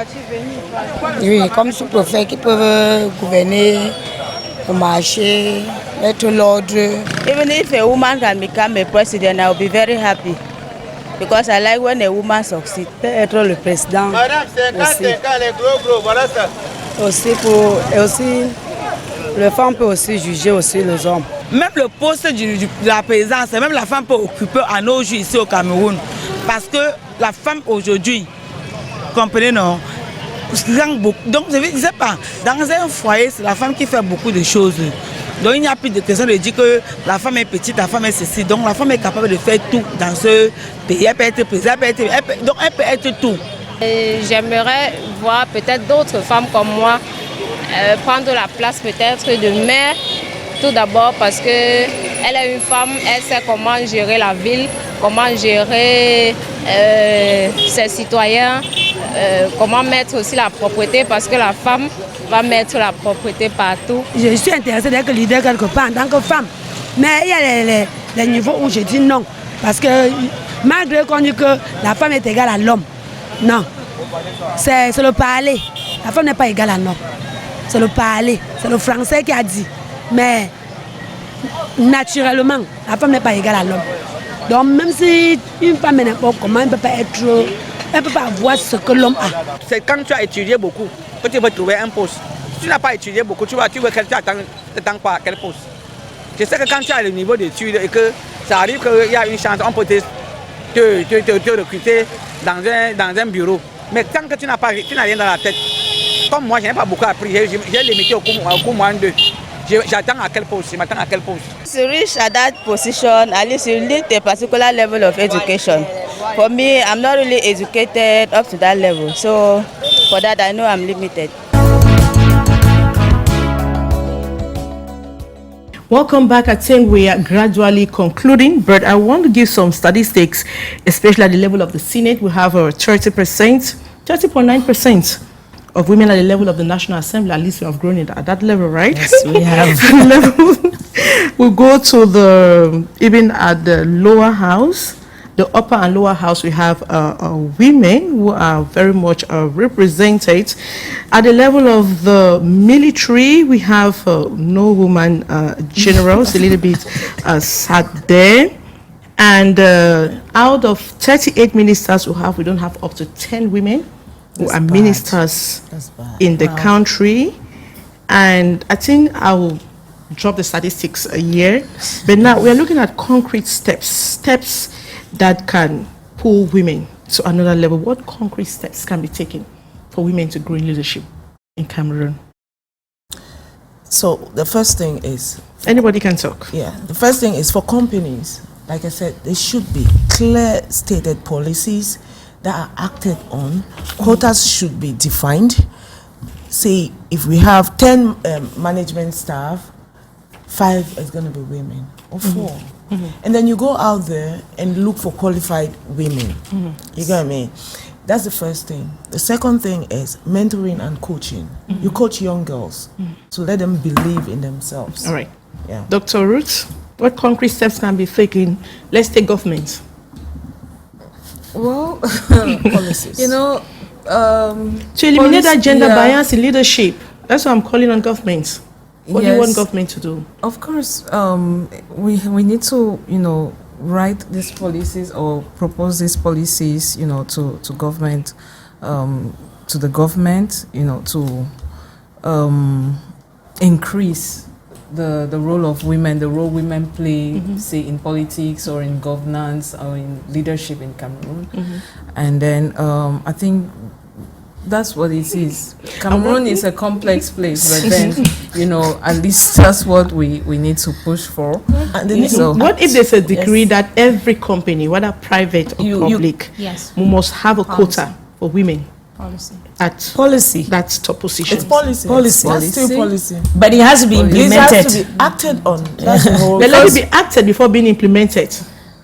Oui, comme sous-préfets qui peuvent gouverner le marché, mettre l'ordre. Even if a woman can become a president, I will be very happy. Because I like when a woman succeeds. Être le président. Aussi, les femmes peuvent aussi juger aussi les hommes. Même le poste de la présidence, même la femme peut occuper à nos jours ici au Cameroun. Parce que la femme aujourd'hui, comprenez non, donc je ne sais pas, dans un foyer, c'est la femme qui fait beaucoup de choses. Donc il n'y a plus de question de dire que la femme est petite, la femme est ceci. Donc la femme est capable de faire tout dans ce pays. Elle peut être présidente, donc elle peut être tout. J'aimerais voir peut-être d'autres femmes comme moi prendre la place peut-être de mère. Tout d'abord parce qu'elle est une femme, elle sait comment gérer la ville, comment gérer ses citoyens, comment mettre aussi la propreté parce que la femme va mettre la propreté partout. Je suis intéressée d'être leader quelque part en tant que femme, mais il y a les niveaux où je dis non, parce que malgré qu'on dit que la femme est égale à l'homme, non, c'est le parler, la femme n'est pas égale à l'homme, c'est le parler, c'est le français qui a dit. Mais naturellement, la femme n'est pas égale à l'homme. Donc même si une femme est n'importe comment, elle ne peut pas avoir ce que l'homme a. C'est quand tu as étudié beaucoup que tu vas trouver un poste. Si tu n'as pas étudié beaucoup, tu veux que tu attends quoi à quel poste. Je sais que quand tu as le niveau d'études et que ça arrive qu'il y a une chance, on peut te recruter dans un bureau. Mais tant que tu n'as rien dans la tête, comme moi, je n'ai pas beaucoup appris, j'ai limité au cours moins 2. J'attends à quel poste, je m'attends à quel poste. To reach at that position, at least you need a particular level of education. For me, I'm not really educated up to that level, so for that I know I'm limited. Welcome back. I think we are gradually concluding, but I want to give some statistics, especially at the level of the Senate. We have 30.9% of women at the level of the National Assembly. At least we have grown it at that level, right? Yes, we have. We go to even at the lower house, the upper and lower house, we have women who are very much represented. At the level of the military, we have no woman generals, a little bit sat there. And out of 38 ministers we don't have up to 10 women who are ministers in the country. And I think I will drop the statistics a year. But now we are looking at concrete steps that can pull women to another level. What concrete steps can be taken for women to grow in leadership in Cameroon? So the first thing is... Anybody can talk. Yeah, the first thing is for companies, like I said, there should be clear stated policies that are acted on. Quotas should be defined. Say if we have 10 management staff, 5 is going to be women or 4. And then you go out there and look for qualified women. You get what I mean? That's the first thing. The second thing is mentoring and coaching. You coach young girls to let them believe in themselves. All right. Yeah. Dr. Ruth, what concrete steps can be taken? Let's take government. Well, policies. you know, to eliminate that gender bias in leadership. That's what I'm calling on government. What do you want government to do? Of course, we need to, write these policies or propose these policies, to government, to the government, to increase the role of women, the role women play, say in politics or in governance or in leadership in Cameroon. And then I think that's what it is. Cameroon is a complex place, but then, at least that's what we need to push for. So, what if there's a decree that every company, whether private or public, must have a quota for women? Policy. Policy. That's top position. It's policy. That's still policy. But it has to be implemented. It has to be acted on. That's the whole. But let it be acted before being implemented.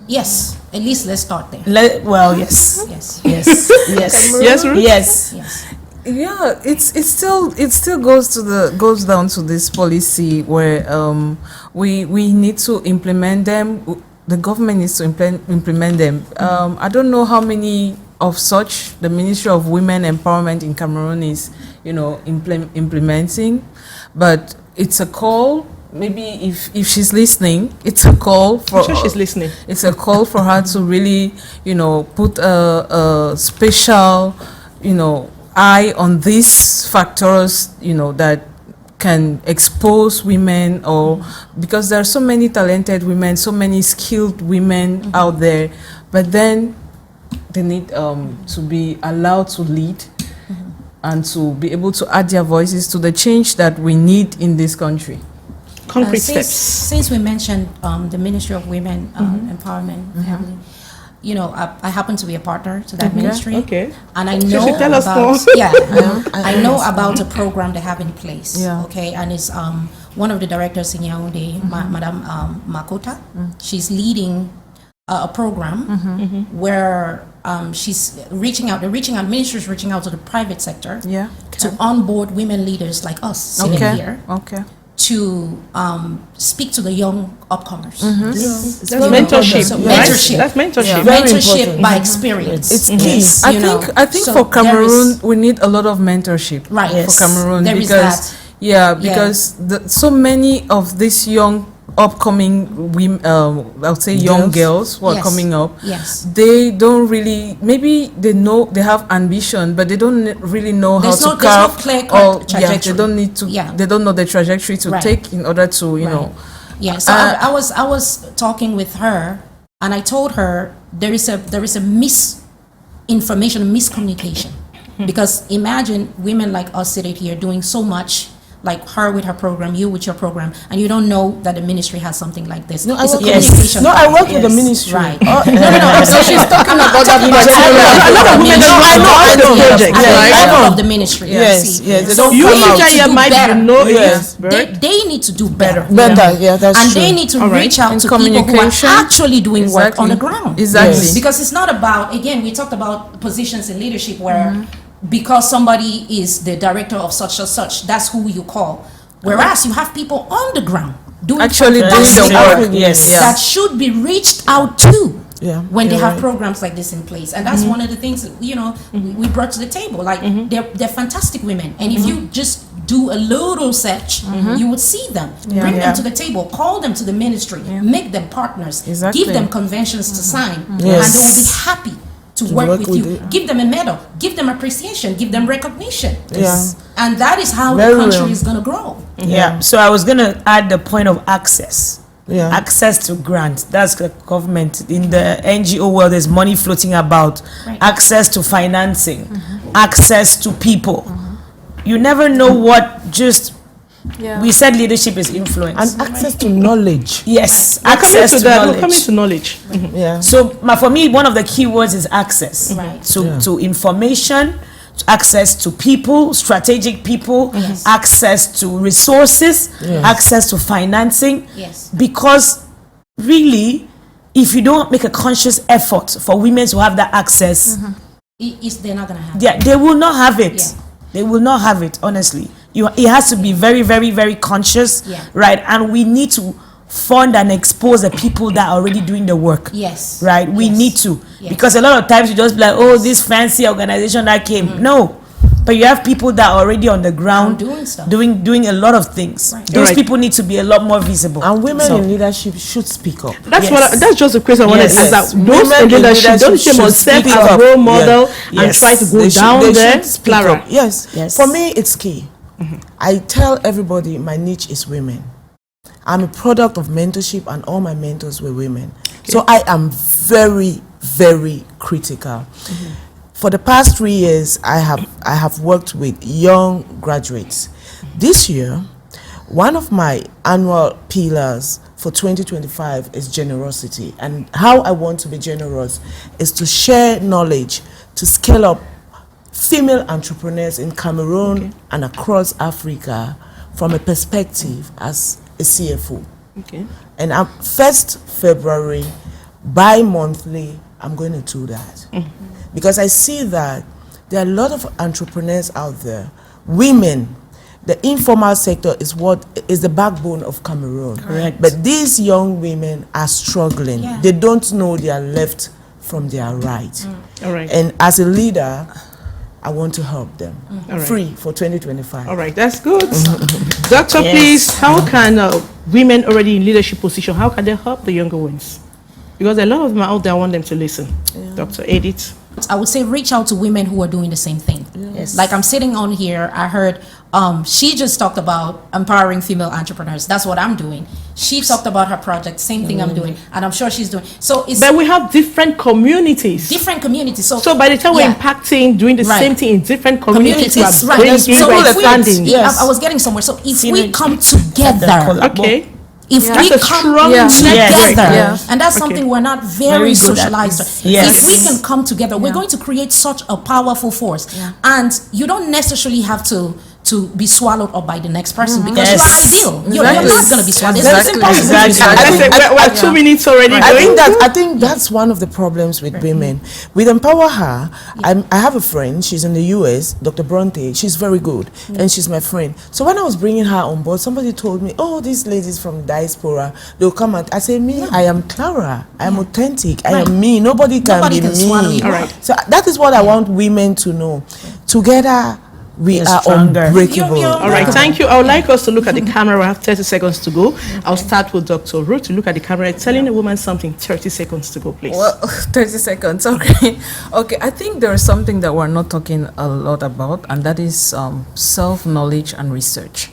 Yes. At least let's start there. Yes. Yes. Yes. Yes. Yes. Ruth? Yes. Yes. Yeah, it still goes down to this policy where we need to implement them. The government needs to implement them. I don't know how many of such the Ministry of Women Empowerment in Cameroon is implementing, but it's a call. Maybe if she's listening, it's a call for. I'm sure she's listening. It's a call for her to really, put a special, eye on these factors, that can expose women, or because there are so many talented women, so many skilled women out there, but then they need to be allowed to lead and to be able to add their voices to the change that we need in this country. Concrete steps. Since we mentioned the Ministry of Women Empowerment, Family, I happen to be a partner to that ministry. Okay. And I know tell us about more. I know about a program they have in place. Yeah. Okay, and it's one of the directors in Yaoundé, Madame Makota. She's leading a program where she's reaching out. Ministries reaching out to the private sector to onboard women leaders like us sitting here. To speak to the young upcomers. That's mentorship. So right? mentorship. That's mentorship. Mentorship by experience. It's key. I think for Cameroon we need a lot of mentorship. Right. For Cameroon there because because so many of these young upcoming women, I would say young girls who are coming up, they don't really, maybe they know they have ambition, but they don't really know how to carve, or they don't need to, they don't know the trajectory to take in order to, you know. Yeah, so I was talking with her, and I told her there is a misinformation, miscommunication Because imagine women like us sitting here doing so much, like her with her program, you with your program, and you don't know that the ministry has something like this. No, it's a yes. communication. No, I work with the ministry. Right. Oh, No. So she's talking about that. A lot of women don't know the project. I know of the ministry. Yes. They don't You come out. They need to do better. Yeah, that's and true. they need to reach out to people who are actually doing work on the ground. Exactly. Because it's not about, again, we talked about positions in leadership where because somebody is the director of such or such, that's who you call. Whereas you have people on the ground doing actually doing the work. Yes. That should be reached out to. Yeah, when they have programs like this in place, and that's one of the things that, we brought to the table. Like they're fantastic women, and if you just do a little search, you would see them. Bring them to the table, call them to the ministry, make them partners, give them conventions to sign, and they will be happy to work with you. Give them a medal, give them appreciation, give them recognition. And that is how the country is going to grow. So I was going to add the point of access. Access to grants. That's the government. In the NGO world, there's money floating about. Access to financing, access to people. You never know what we said leadership is influence. And access to knowledge. Yes, access to knowledge. We're coming to knowledge. So for me, one of the key words is access to information, access to people, strategic people, access to resources, access to financing. Because really, if you don't make a conscious effort for women to have that access, they're not going to have it. They will not have it. They will not have it, honestly. It has to be very, very, very conscious, right? And we need to fund and expose the people that are already doing the work. Right? We need to. Because a lot of times you just be like, oh, this fancy organization that came. No. But you have people that are already on the ground doing stuff, doing a lot of things. Those people need to be a lot more visible. And women in leadership should speak up. That's just a question I wanted to ask. That those in leadership don't shame on self as a role model and try to go down there. Clara. Yes. For me, it's key. I tell everybody my niche is women. I'm a product of mentorship, and all my mentors were women. So I am very, very critical. For the past 3 years, I have worked with young graduates. This year, one of my annual pillars for 2025 is generosity. And how I want to be generous is to share knowledge, to scale up female entrepreneurs in Cameroon and across Africa from a perspective as a CFO. And 1st February, bi-monthly, I'm going to do that. Because I see that there are a lot of entrepreneurs out there, women. The informal sector is the backbone of Cameroon. But these young women are struggling. They don't know their left from their right. And as a leader, I want to help them. Free for 2025. All right, that's good. Doctor, please, how can women already in leadership position, how can they help the younger ones? Because a lot of them are out there, I want them to listen. Dr. Edith? I would say reach out to women who are doing the same thing. Like I'm sitting on here, I heard she just talked about empowering female entrepreneurs. That's what I'm doing. She talked about her project, same thing I'm doing, and I'm sure she's doing. But we have different communities. So by the time we're impacting, doing the same thing in different communities, we're bringing understanding. I was getting somewhere. So if we come together, if we come together, and that's something we're not very socialized. If we can come together, we're going to create such a powerful force. And you don't necessarily have to be swallowed up by the next person because you are ideal. You're not going to be swallowed. It's impossible. We're 2 minutes already. I think that's one of the problems with women. We empower her. I have a friend. She's in the US, Dr. Bronte. She's very good, and she's my friend. So when I was bringing her on board, somebody told me, "Oh, these ladies from diaspora, they'll come and." I say, "Me, I am Clara. I am authentic. I am me. Nobody can be me." So that is what I want women to know. Together, we are unbreakable. All right, thank you. I would like us to look at the camera. I have 30 seconds to go. I'll start with Dr. Ruth to look at the camera, telling a woman something. 30 seconds to go, please. Well, 30 seconds, okay. Okay, I think there is something that we're not talking a lot about, and that is self-knowledge and research.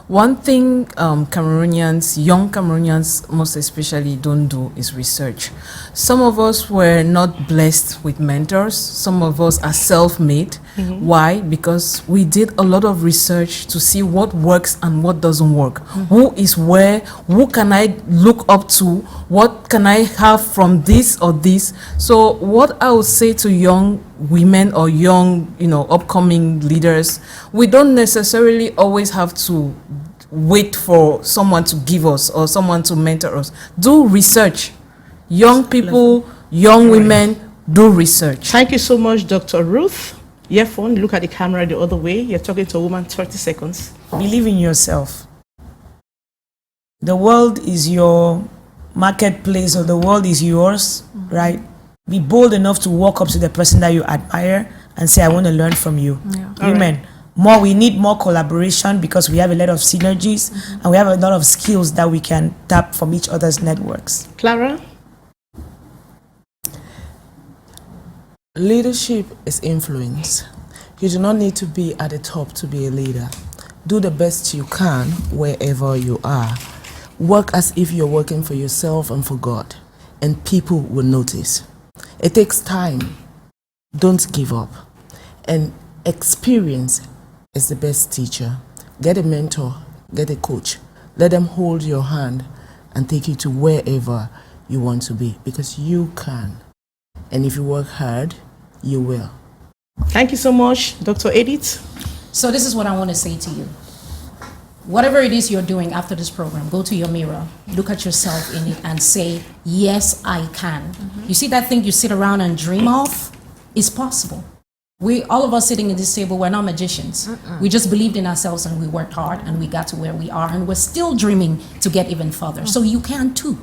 One thing Cameroonians, young Cameroonians most especially, don't do is research. Some of us were not blessed with mentors. Some of us are self-made. Why? Because we did a lot of research to see what works and what doesn't work. Who is where? Who can I look up to? What can I have from this or this? So what I would say to young women or young, upcoming leaders, we don't necessarily always have to wait for someone to give us or someone to mentor us. Do research. Young people, young women, do research. Thank you so much, Dr. Ruth. YEFON, look at the camera the other way. You're talking to a woman, 30 seconds. Believe in yourself. The world is your marketplace, or the world is yours, right? Be bold enough to walk up to the person that you admire and say, I want to learn from you. Women, we need more collaboration because we have a lot of synergies and we have a lot of skills that we can tap from each other's networks. Clara? Leadership is influence. You do not need to be at the top to be a leader. Do the best you can wherever you are. Work as if you're working for yourself and for God, and people will notice. It takes time. Don't give up. And experience is the best teacher. Get a mentor, get a coach. Let them hold your hand and take you to wherever you want to be, because you can. And if you work hard, you will. Thank you so much, Dr. Edith. So this is what I want to say to you. Whatever it is you're doing after this program, go to your mirror, look at yourself in it and say, yes, I can. You see that thing you sit around and dream of? It's possible. All of us sitting at this table, we're not magicians. We just believed in ourselves and we worked hard and we got to where we are, and we're still dreaming to get even further. So you can too.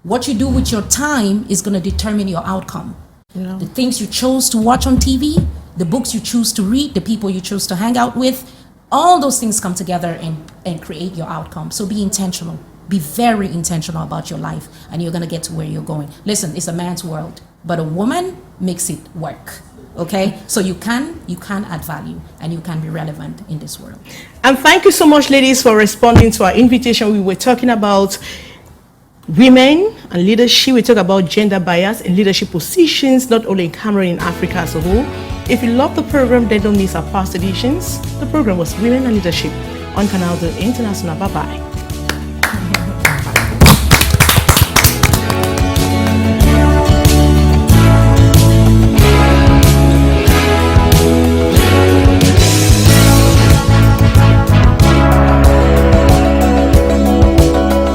What you do with your time is going to determine your outcome. The things you chose to watch on TV, the books you choose to read, the people you choose to hang out with, all those things come together and create your outcome. So be intentional. Be very intentional about your life, and you're going to get to where you're going. Listen, it's a man's world, but a woman makes it work. Okay? So you can add value, and you can be relevant in this world. And thank you so much, ladies, for responding to our invitation. We were talking about women and leadership. We talk about gender bias in leadership positions, not only in Cameroon, in Africa as a whole. If you love the program, then don't miss our past editions. The program was Women and Leadership on Canal International. Bye-bye.